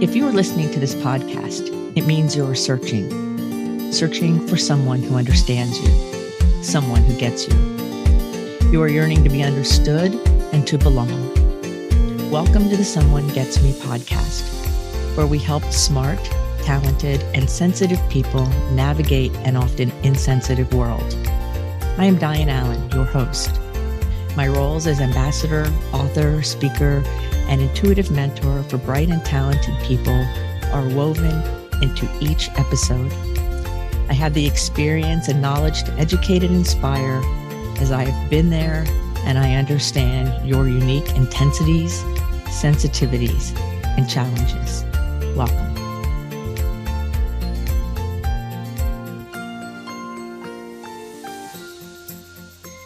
If you are listening to this podcast, it means you're searching for someone who understands you, someone who gets you. You are yearning to be understood and to belong. Welcome to the Someone Gets Me podcast, where we help smart, talented, and sensitive people navigate an often insensitive world. I am Diane Allen, your host. My roles as ambassador, author, speaker, and intuitive mentor for bright and talented people are woven into each episode. I have the experience and knowledge to educate and inspire, as I have been there and I understand your unique intensities, sensitivities, and challenges. Welcome.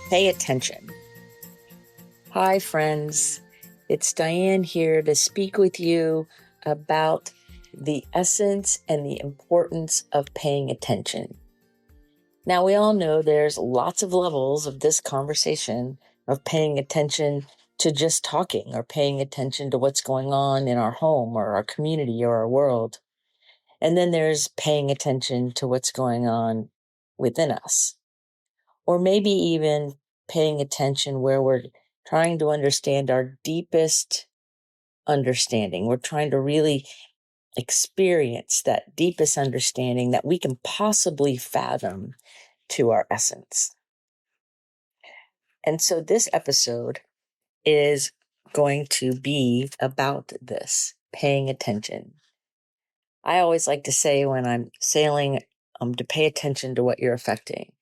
Pay attention. Hi, friends. It's Diane here to speak with you about the essence and the importance of paying attention. Now, we all know there's lots of levels of this conversation of paying attention to just talking or paying attention to what's going on in our home or our community or our world. And then there's paying attention to what's going on within us. Or maybe even paying attention where we're trying to understand our deepest understanding. We're trying to really experience that deepest understanding that we can possibly fathom to our essence. And so this episode is going to be about this, paying attention. I always like to say when I'm sailing, to pay attention to what you're affecting.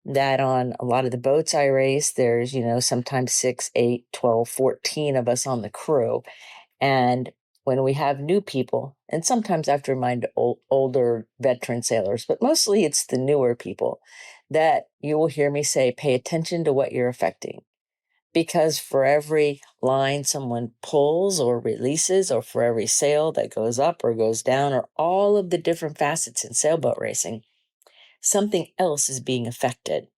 That on a lot of the boats I race, there's, sometimes 6, 8, 12, 14 of us on the crew. And when we have new people, and sometimes I have to remind older veteran sailors, but mostly it's the newer people, that you will hear me say, pay attention to what you're affecting. Because for every line someone pulls or releases, or for every sail that goes up or goes down, or all of the different facets in sailboat racing, something else is being affected.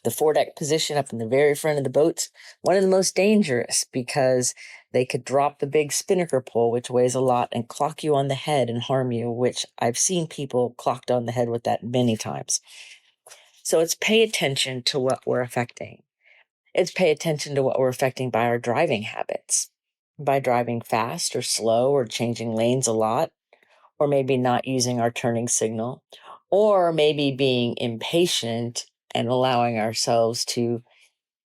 The foredeck position up in the very front of the boat's one of the most dangerous because they could drop the big spinnaker pole, which weighs a lot, and clock you on the head and harm you, which I've seen people clocked on the head with that many times. So it's pay attention to what we're affecting. It's pay attention to what we're affecting by our driving habits, by driving fast or slow or changing lanes a lot, or maybe not using our turning signal, or maybe being impatient and allowing ourselves to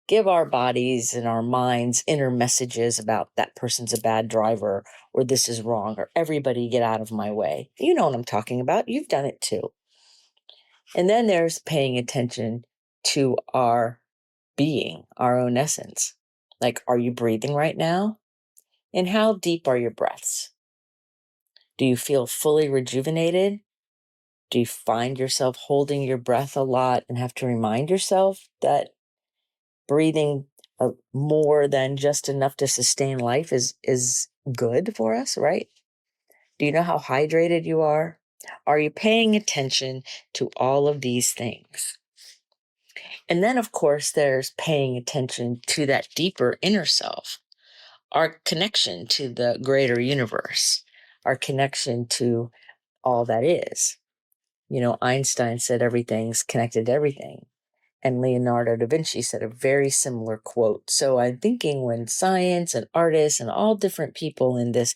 give our bodies and our minds inner messages about that person's a bad driver, or this is wrong, or everybody get out of my way. You know what I'm talking about. You've done it too. And then there's paying attention to our being, our own essence. Like, are you breathing right now? And how deep are your breaths? Do you feel fully rejuvenated? Do you find yourself holding your breath a lot and have to remind yourself that breathing more than just enough to sustain life is good for us, right? Do you know how hydrated you are? Are you paying attention to all of these things? And then, of course, there's paying attention to that deeper inner self, our connection to the greater universe, our connection to all that is. Einstein said everything's connected to everything. And Leonardo da Vinci said a very similar quote. So I'm thinking when science and artists and all different people in this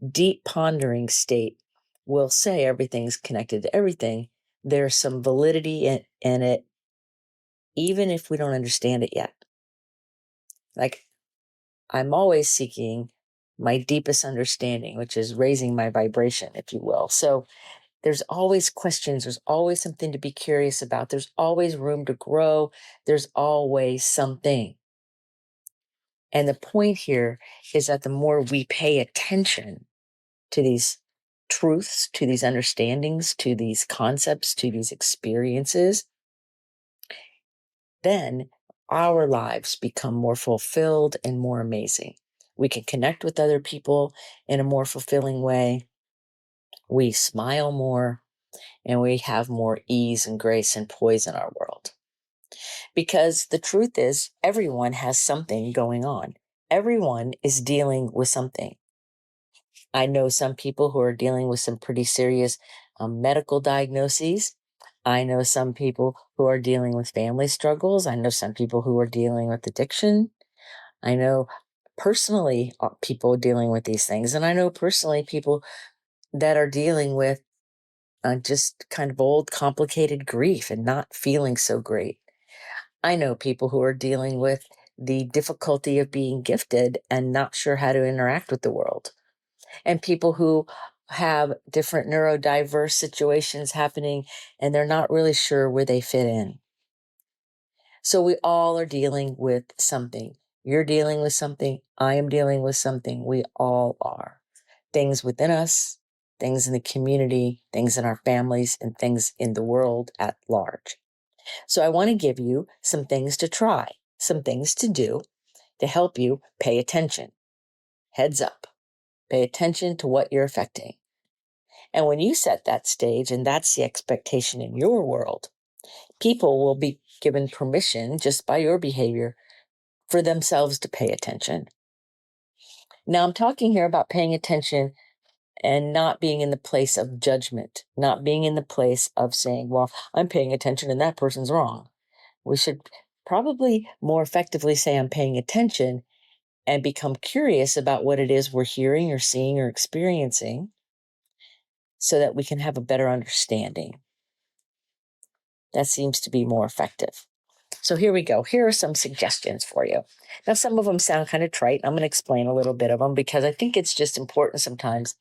deep pondering state will say everything's connected to everything, there's some validity in it, even if we don't understand it yet. Like, I'm always seeking my deepest understanding, which is raising my vibration, if you will. So there's always questions. There's always something to be curious about. There's always room to grow. There's always something. And the point here is that the more we pay attention to these truths, to these understandings, to these concepts, to these experiences, then our lives become more fulfilled and more amazing. We can connect with other people in a more fulfilling way. We smile more, and we have more ease and grace and poise in our world. Because the truth is, everyone has something going on. Everyone is dealing with something. I know some people who are dealing with some pretty serious medical diagnoses. I know some people who are dealing with family struggles. I know some people who are dealing with addiction. I know personally people dealing with these things. And I know personally people that are dealing with just kind of old, complicated grief and not feeling so great. I know people who are dealing with the difficulty of being gifted and not sure how to interact with the world, and people who have different neurodiverse situations happening and they're not really sure where they fit in. So we all are dealing with something. You're dealing with something. I am dealing with something. We all are. Things within us, things in the community, things in our families, and things in the world at large. So I want to give you some things to try, some things to do to help you pay attention. Heads up, pay attention to what you're affecting. And when you set that stage, and that's the expectation in your world, people will be given permission just by your behavior for themselves to pay attention. Now, I'm talking here about paying attention and not being in the place of judgment, not being in the place of saying, well, I'm paying attention and that person's wrong. We should probably more effectively say, I'm paying attention, and become curious about what it is we're hearing or seeing or experiencing so that we can have a better understanding. That seems to be more effective. So here we go. Here are some suggestions for you. Now, some of them sound kind of trite. I'm going to explain a little bit of them because I think it's just important sometimes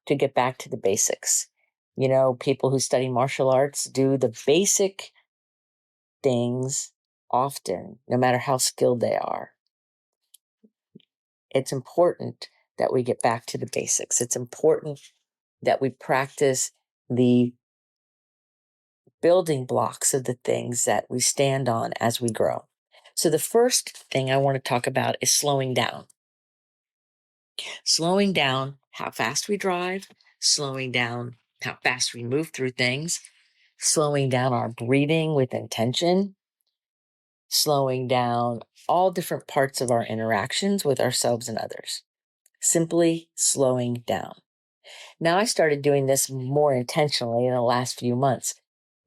to get back to the basics. You know, people who study martial arts do the basic things often, no matter how skilled they are. It's important that we get back to the basics. It's important that we practice the building blocks of the things that we stand on as we grow. So the first thing I want to talk about is slowing down. Slowing down how fast we drive, slowing down how fast we move through things, slowing down our breathing with intention, slowing down all different parts of our interactions with ourselves and others. Simply slowing down. Now, I started doing this more intentionally in the last few months.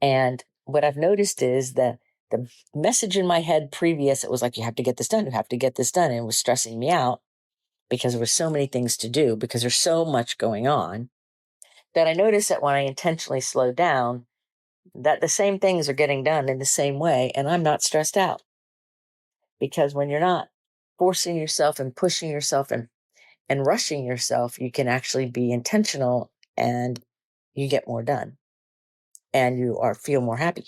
And what I've noticed is that the message in my head previous, it was like, you have to get this done, you have to get this done. And it was stressing me out because there were so many things to do, because there's so much going on, that I noticed that when I intentionally slow down, that the same things are getting done in the same way. And I'm not stressed out, because when you're not forcing yourself and pushing yourself and rushing yourself, you can actually be intentional and you get more done and feel more happy.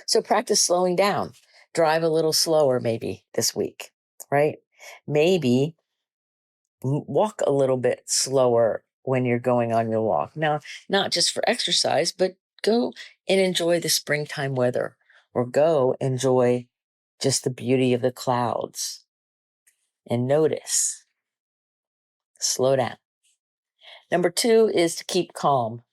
So practice slowing down. Drive a little slower maybe this week, right? Maybe walk a little bit slower when you're going on your walk. Now, not just for exercise, but go and enjoy the springtime weather, or go enjoy just the beauty of the clouds and notice. Slow down. Number 2 is to keep calm.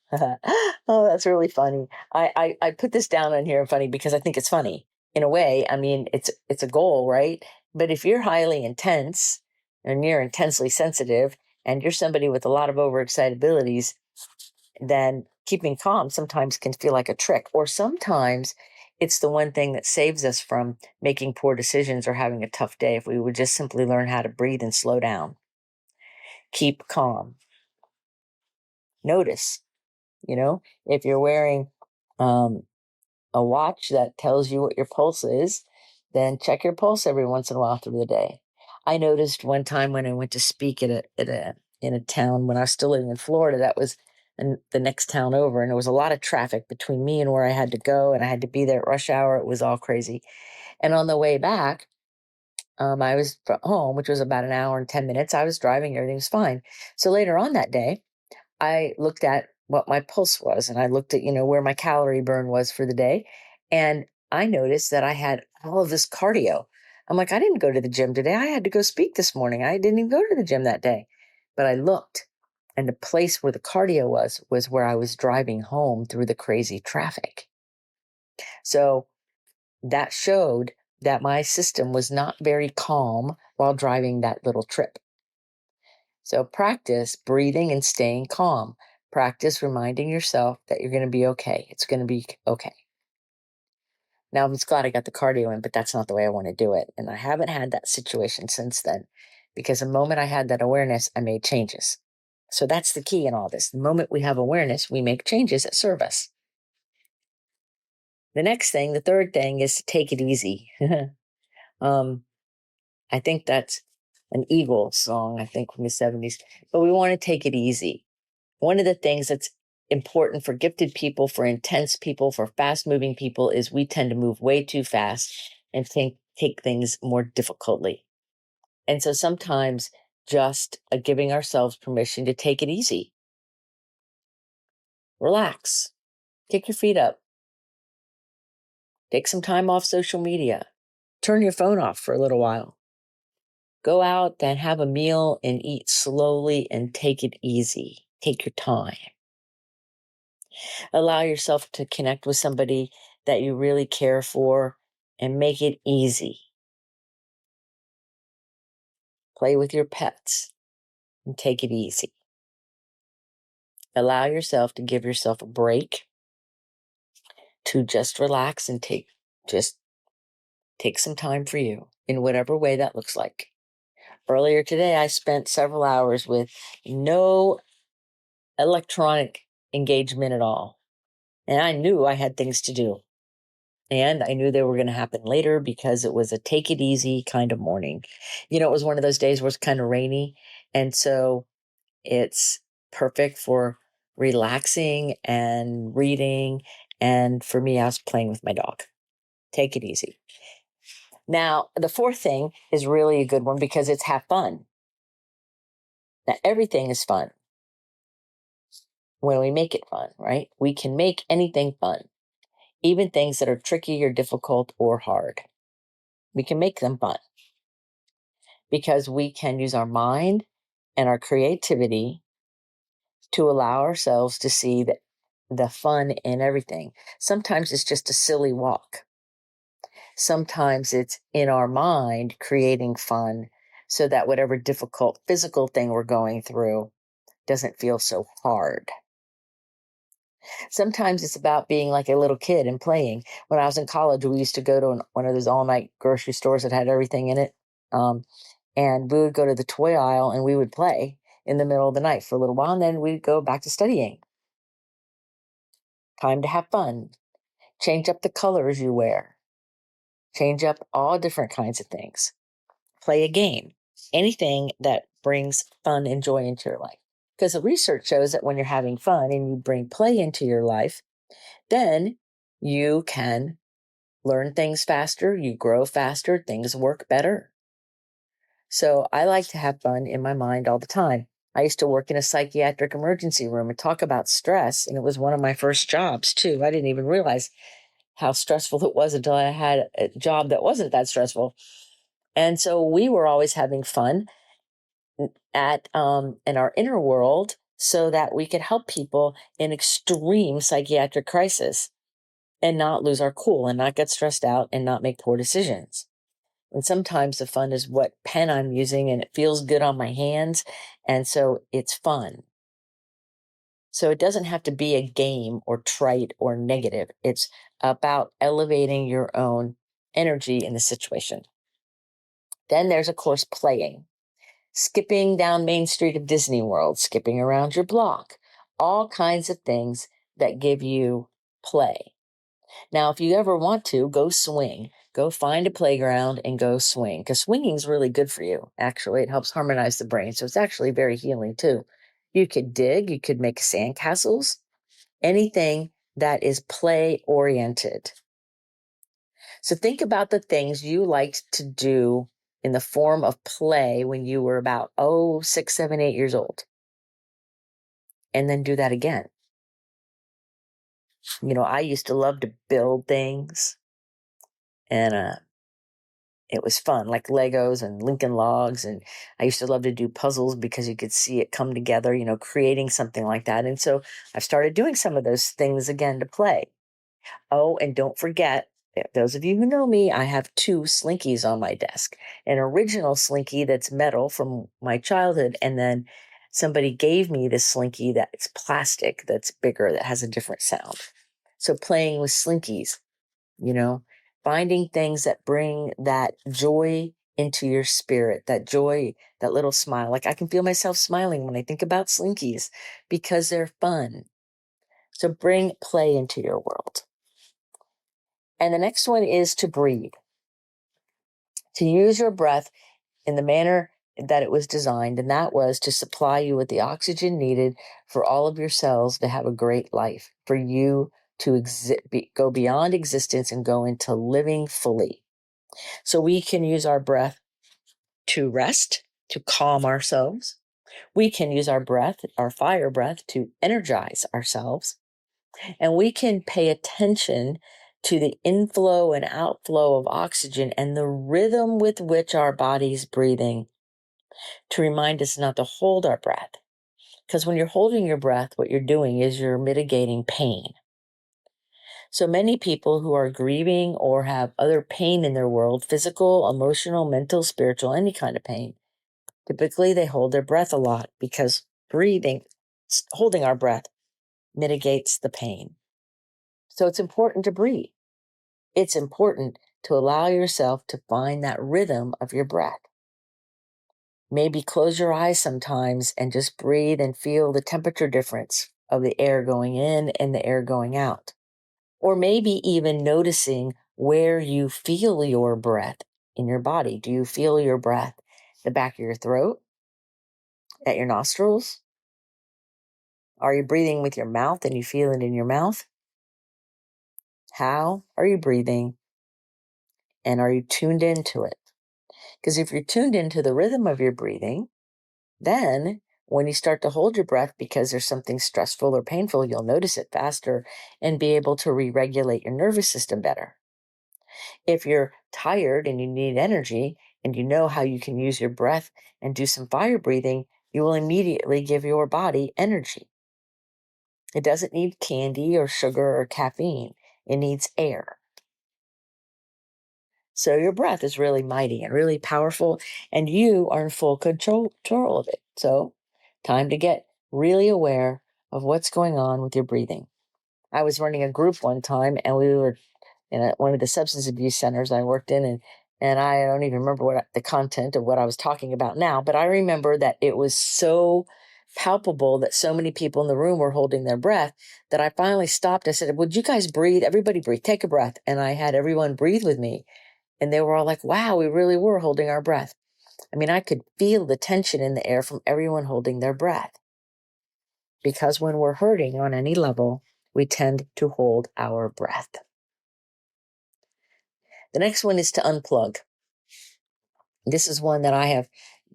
Oh, that's really funny. I put this down on here funny because I think it's funny. In a way, I mean, it's a goal, right? But if you're highly intense and you're intensely sensitive and you're somebody with a lot of overexcitabilities, then keeping calm sometimes can feel like a trick. Or sometimes it's the one thing that saves us from making poor decisions or having a tough day, if we would just simply learn how to breathe and slow down. Keep calm. Notice. If you're wearing a watch that tells you what your pulse is, then check your pulse every once in a while through the day. I noticed one time when I went to speak in a town when I was still living in Florida, that was the next town over, and there was a lot of traffic between me and where I had to go, and I had to be there at rush hour. It was all crazy. And on the way back, I was from home, which was about an hour and 10 minutes. I was driving, everything was fine. So later on that day, I looked at what my pulse was, and I looked at, where my calorie burn was for the day. And I noticed that I had all of this cardio. I'm like, I didn't go to the gym today. I had to go speak this morning. I didn't even go to the gym that day. But I looked, and the place where the cardio was where I was driving home through the crazy traffic. So that showed that my system was not very calm while driving that little trip. So practice breathing and staying calm. Practice reminding yourself that you're going to be okay. It's going to be okay. Now, I'm just glad I got the cardio in, but that's not the way I want to do it. And I haven't had that situation since then, because the moment I had that awareness, I made changes. So that's the key in all this. The moment we have awareness, we make changes that serve us. The next thing, the third thing, is to take it easy. I think that's an Eagles song, I think from the 70s, but we want to take it easy. One of the things that's important for gifted people, for intense people, for fast moving people is we tend to move way too fast and take things more difficultly. And so sometimes just giving ourselves permission to take it easy. Relax. Kick your feet up. Take some time off social media. Turn your phone off for a little while. Go out and have a meal and eat slowly and take it easy. Take your time. Allow yourself to connect with somebody that you really care for and make it easy. Play with your pets and take it easy. Allow yourself to give yourself a break, to just relax and take some time for you in whatever way that looks like. Earlier today, I spent several hours with no electronic engagement at all. And I knew I had things to do. And I knew they were going to happen later because it was a take it easy kind of morning. It was one of those days where it's kind of rainy. And so it's perfect for relaxing and reading. And for me, I was playing with my dog. Take it easy. Now, the fourth thing is really a good one because it's have fun. Now, everything is fun when we make it fun, right? We can make anything fun, even things that are tricky or difficult or hard. We can make them fun because we can use our mind and our creativity to allow ourselves to see the fun in everything. Sometimes it's just a silly walk. Sometimes it's in our mind creating fun so that whatever difficult physical thing we're going through doesn't feel so hard. Sometimes it's about being like a little kid and playing. When I was in college, we used to go to one of those all-night grocery stores that had everything in it. And we would go to the toy aisle and we would play in the middle of the night for a little while, and then we'd go back to studying. Time to have fun. Change up the colors you wear. Change up all different kinds of things. Play a game. Anything that brings fun and joy into your life. Because the research shows that when you're having fun and you bring play into your life, then you can learn things faster, you grow faster, things work better. So I like to have fun in my mind all the time. I used to work in a psychiatric emergency room and talk about stress, and it was one of my first jobs too. I didn't even realize how stressful it was until I had a job that wasn't that stressful. And so we were always having fun in our inner world so that we could help people in extreme psychiatric crisis and not lose our cool and not get stressed out and not make poor decisions. And sometimes the fun is what pen I'm using and it feels good on my hands. And so it's fun. So it doesn't have to be a game or trite or negative. It's about elevating your own energy in the situation. Then there's, of course, playing. Skipping down Main Street of Disney World, skipping around your block, all kinds of things that give you play. Now, if you ever want to, go swing. Go find a playground and go swing, because swinging is really good for you. Actually, it helps harmonize the brain, so it's actually very healing too. You could dig, you could make sandcastles, anything that is play-oriented. So think about the things you liked to do in the form of play when you were about, 6, 7, 8 years old. And then do that again. I used to love to build things. And it was fun, like Legos and Lincoln Logs. And I used to love to do puzzles because you could see it come together, creating something like that. And so I've started doing some of those things again to play. Oh, and don't forget those of you who know me, I have 2 slinkies on my desk. An original slinky that's metal from my childhood, and then somebody gave me this slinky that's plastic, that's bigger, that has a different sound. So playing with slinkies, finding things that bring that joy into your spirit, that joy, that little smile. Like I can feel myself smiling when I think about slinkies because they're fun. So bring play into your world. And the next one is to breathe, to use your breath in the manner that it was designed, and that was to supply you with the oxygen needed for all of your cells to have a great life, for you to go beyond existence and go into living fully. So we can use our breath to rest, to calm ourselves. We can use our breath, our fire breath, to energize ourselves. And we can pay attention to the inflow and outflow of oxygen and the rhythm with which our body's breathing to remind us not to hold our breath. Because when you're holding your breath, what you're doing is you're mitigating pain. So many people who are grieving or have other pain in their world, physical, emotional, mental, spiritual, any kind of pain, typically they hold their breath a lot because holding our breath mitigates the pain. So it's important to breathe. It's important to allow yourself to find that rhythm of your breath. Maybe close your eyes sometimes and just breathe and feel the temperature difference of the air going in and the air going out. Or maybe even noticing where you feel your breath in your body. Do you feel your breath at the back of your throat? At your nostrils? Are you breathing with your mouth and you feel it in your mouth? How are you breathing? And are you tuned into it? Because if you're tuned into the rhythm of your breathing, then when you start to hold your breath because there's something stressful or painful, you'll notice it faster and be able to re-regulate your nervous system better. If you're tired and you need energy and you know how you can use your breath and do some fire breathing, you will immediately give your body energy. It doesn't need candy or sugar or caffeine. It needs air. So your breath is really mighty and really powerful, and you are in full control of it. So time to get really aware of what's going on with your breathing. I was running a group one time, and we were in one of the substance abuse centers I worked in, and I don't even remember the content of what I was talking about now, but I remember that it was so palpable that so many people in the room were holding their breath that I finally stopped. I said, would you guys breathe? Everybody breathe, take a breath. And I had everyone breathe with me. And they were all like, wow, we really were holding our breath. I mean, I could feel the tension in the air from everyone holding their breath. Because when we're hurting on any level, we tend to hold our breath. The next one is to unplug. This is one that I have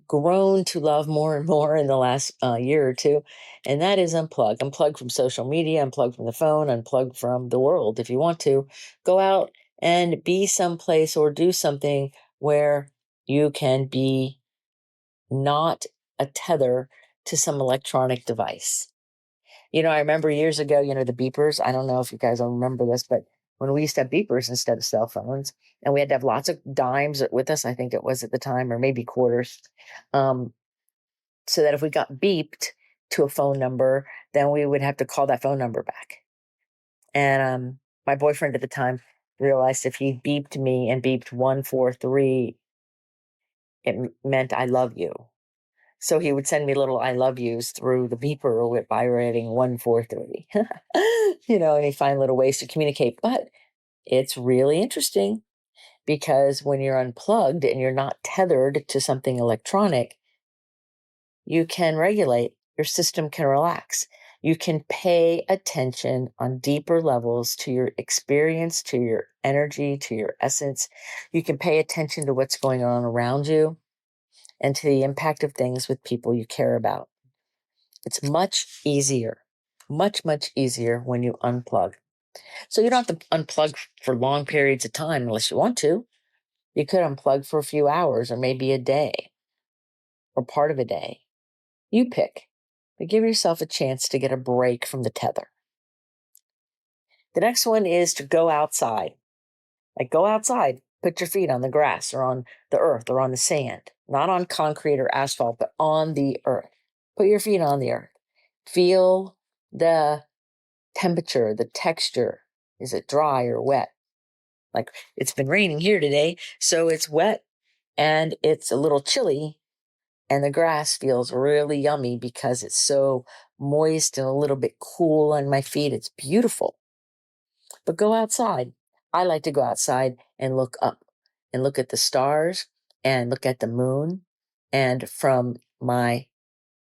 grown to love more and more in the last year or two, and that is unplug. Unplug from social media, unplug from the phone, unplug from the world. If you want to, go out and be someplace or do something where you can be not a tether to some electronic device. I remember years ago, the beepers. I don't know if you guys will remember this, but when we used to have beepers instead of cell phones, and we had to have lots of dimes with us, I think it was at the time, or maybe quarters, so that if we got beeped to a phone number, then we would have to call that phone number back. And my boyfriend at the time realized if he beeped me and beeped 143, it meant I love you. So he would send me little I love yous through the beeper with vibrating 143, and he'd find little ways to communicate. But it's really interesting because when you're unplugged and you're not tethered to something electronic, you can regulate, your system can relax. You can pay attention on deeper levels to your experience, to your energy, to your essence. You can pay attention to what's going on around you and to the impact of things with people you care about. It's much easier, much, much easier when you unplug. So you don't have to unplug for long periods of time unless you want to. You could unplug for a few hours or maybe a day or part of a day. You pick, but give yourself a chance to get a break from the tether. The next one is to go outside. Like go outside, put your feet on the grass or on the earth or on the sand, not on concrete or asphalt, but on the earth. Put your feet on the earth. Feel the temperature, the texture. Is it dry or wet? Like it's been raining here today, so it's wet and it's a little chilly, and the grass feels really yummy because it's so moist and a little bit cool on my feet. It's beautiful. But go outside. I like to go outside and look up and look at the stars and look at the moon. And from my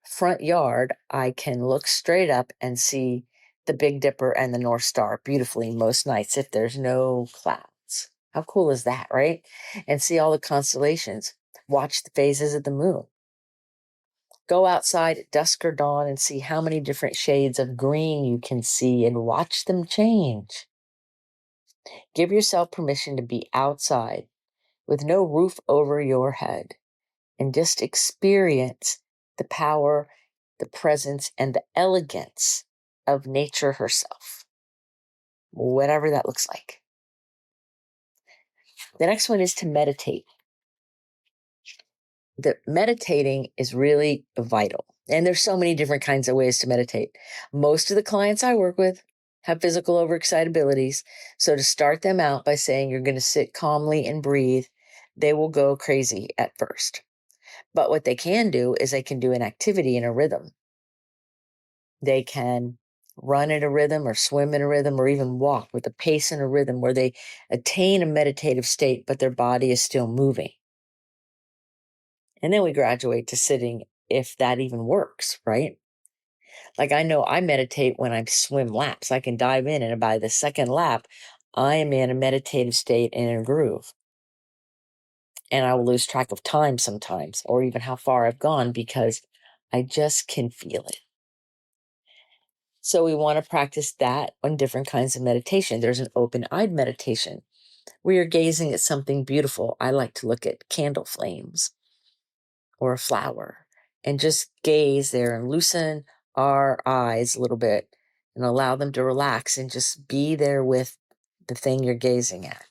front yard, I can look straight up and see the Big Dipper and the North Star beautifully most nights if there's no clouds. How cool is that, right? And see all the constellations. Watch the phases of the moon. Go outside at dusk or dawn and see how many different shades of green you can see and watch them change. Give yourself permission to be outside with no roof over your head and just experience the power, the presence, and the elegance of nature herself, whatever that looks like. The next one is to meditate. The meditating is really vital. And there's so many different kinds of ways to meditate. Most of the clients I work with have physical overexcitabilities. So to start them out by saying you're going to sit calmly and breathe, they will go crazy at first. But what they can do is they can do an activity in a rhythm. They can run in a rhythm or swim in a rhythm or even walk with a pace and a rhythm where they attain a meditative state, but their body is still moving. And then we graduate to sitting if that even works, right? Like I know I meditate when I swim laps. I can dive in and by the second lap, I am in a meditative state and in a groove. And I will lose track of time sometimes or even how far I've gone because I just can feel it. So we want to practice that on different kinds of meditation. There's an open-eyed meditation where you're gazing at something beautiful. I like to look at candle flames or a flower and just gaze there and loosen our eyes a little bit and allow them to relax and just be there with the thing you're gazing at.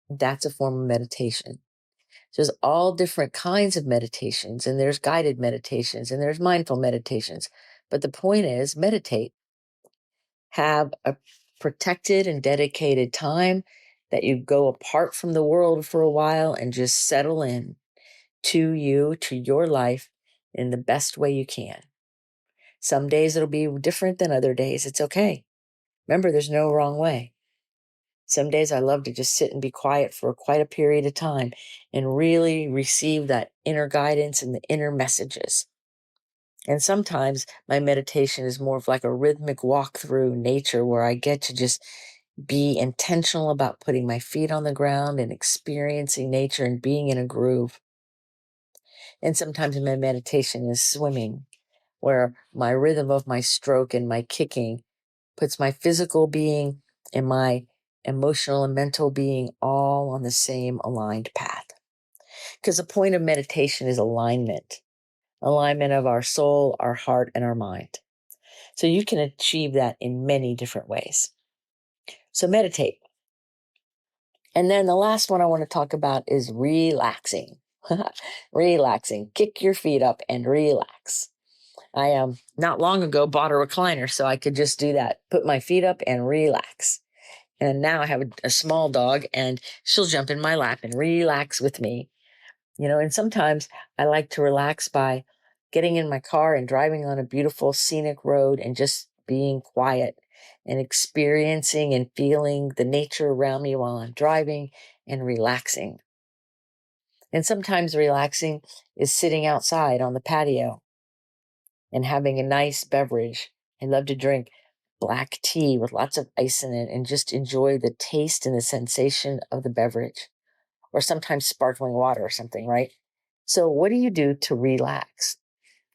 That's a form of meditation. So there's all different kinds of meditations, and there's guided meditations and there's mindful meditations. But the point is, meditate. Have a protected and dedicated time that you go apart from the world for a while and just settle in to you, to your life in the best way you can. Some days it'll be different than other days. It's okay. Remember, there's no wrong way. Some days I love to just sit and be quiet for quite a period of time and really receive that inner guidance and the inner messages. And sometimes my meditation is more of like a rhythmic walk through nature where I get to just be intentional about putting my feet on the ground and experiencing nature and being in a groove. And sometimes my meditation is swimming, where my rhythm of my stroke and my kicking puts my physical being and my emotional and mental being all on the same aligned path. Because the point of meditation is alignment of our soul, our heart, and our mind. So you can achieve that in many different ways. So meditate. And then the last one I want to talk about is relaxing. Relaxing. Kick your feet up and relax. I not long ago bought a recliner so I could just do that. Put my feet up and relax. And now I have a small dog and she'll jump in my lap and relax with me. And sometimes I like to relax by getting in my car and driving on a beautiful scenic road and just being quiet and experiencing and feeling the nature around me while I'm driving and relaxing. And sometimes relaxing is sitting outside on the patio and having a nice beverage. I love to drink black tea with lots of ice in it and just enjoy the taste and the sensation of the beverage, or sometimes sparkling water or something, right? So what do you do to relax?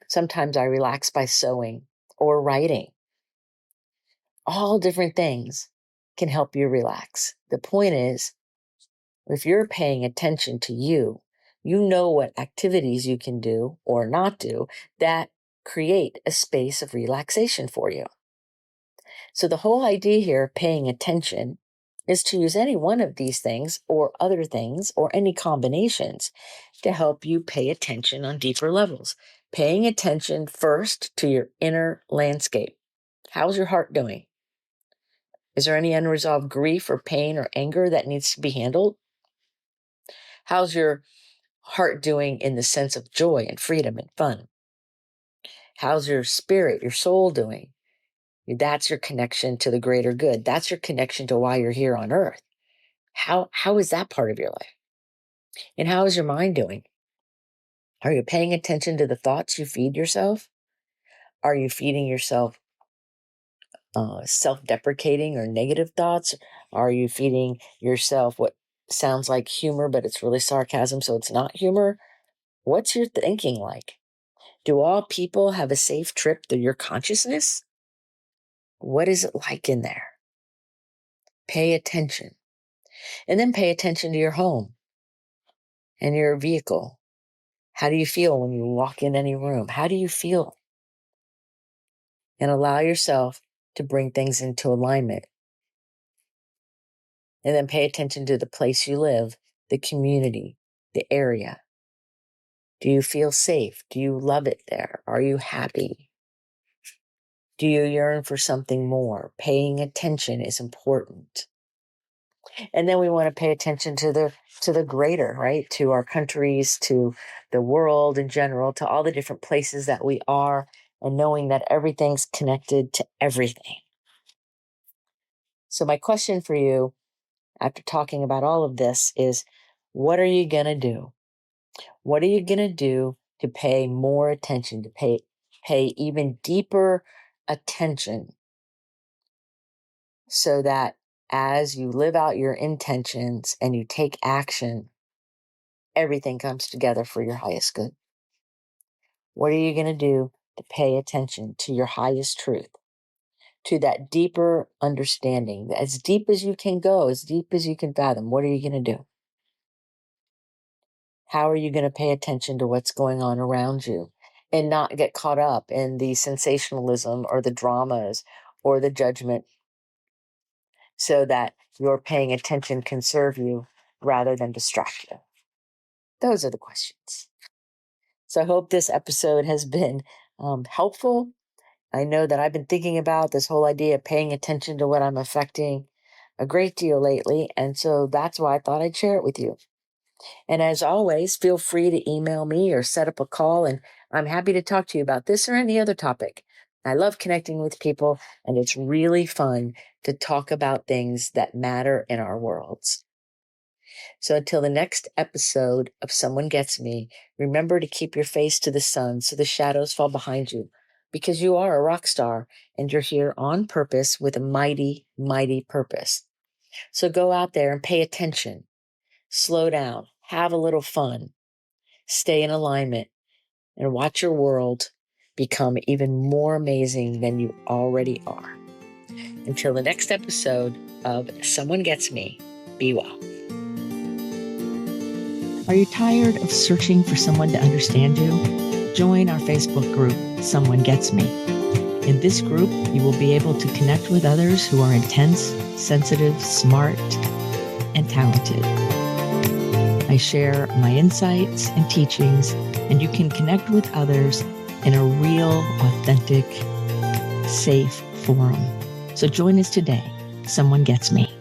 Sometimes I relax by sewing or writing. All different things can help you relax. The point is, if you're paying attention to you, you know what activities you can do or not do that create a space of relaxation for you. So the whole idea here of paying attention is to use any one of these things or other things or any combinations to help you pay attention on deeper levels. Paying attention first to your inner landscape. How's your heart doing? Is there any unresolved grief or pain or anger that needs to be handled? How's your heart doing in the sense of joy and freedom and fun? How's your spirit, your soul doing? That's your connection to the greater good. That's your connection to why you're here on earth. How is that part of your life? And how is your mind doing? Are you paying attention to the thoughts you feed yourself? Are you feeding yourself self-deprecating or negative thoughts? Are you feeding yourself what sounds like humor, but it's really sarcasm, so it's not humor? What's your thinking like? Do all people have a safe trip through your consciousness? What is it like in there? Pay attention. And then pay attention to your home and your vehicle. How do you feel when you walk in any room? How do you feel? And allow yourself to bring things into alignment. And then pay attention to the place you live, the community, the area. Do you feel safe? Do you love it there? Are you happy? Do you yearn for something more? Paying attention is important. And then we want to pay attention to the greater, right? To our countries, to the world in general, to all the different places that we are, and knowing that everything's connected to everything. So my question for you, after talking about all of this, is what are you going to do? What are you going to do to pay more attention, to pay even deeper attention, so that as you live out your intentions and you take action, everything comes together for your highest good? What are you going to do to pay attention to your highest truth, to that deeper understanding, as deep as you can go, as deep as you can fathom? What are you going to do? How are you going to pay attention to what's going on around you and not get caught up in the sensationalism or the dramas or the judgment, so that your paying attention can serve you rather than distract you? Those are the questions. So I hope this episode has been helpful. I know that I've been thinking about this whole idea of paying attention to what I'm affecting a great deal lately, and so that's why I thought I'd share it with you. And as always, feel free to email me or set up a call, and I'm happy to talk to you about this or any other topic. I love connecting with people, and it's really fun to talk about things that matter in our worlds. So until the next episode of Someone Gets Me, remember to keep your face to the sun so the shadows fall behind you, because you are a rock star and you're here on purpose with a mighty, mighty purpose. So go out there and pay attention, slow down, have a little fun, stay in alignment, and watch your world become even more amazing than you already are. Until the next episode of Someone Gets Me, be well. Are you tired of searching for someone to understand you? Join our Facebook group, Someone Gets Me. In this group, you will be able to connect with others who are intense, sensitive, smart, and talented. I share my insights and teachings, and you can connect with others in a real, authentic, safe forum. So join us today. Someone Gets Me.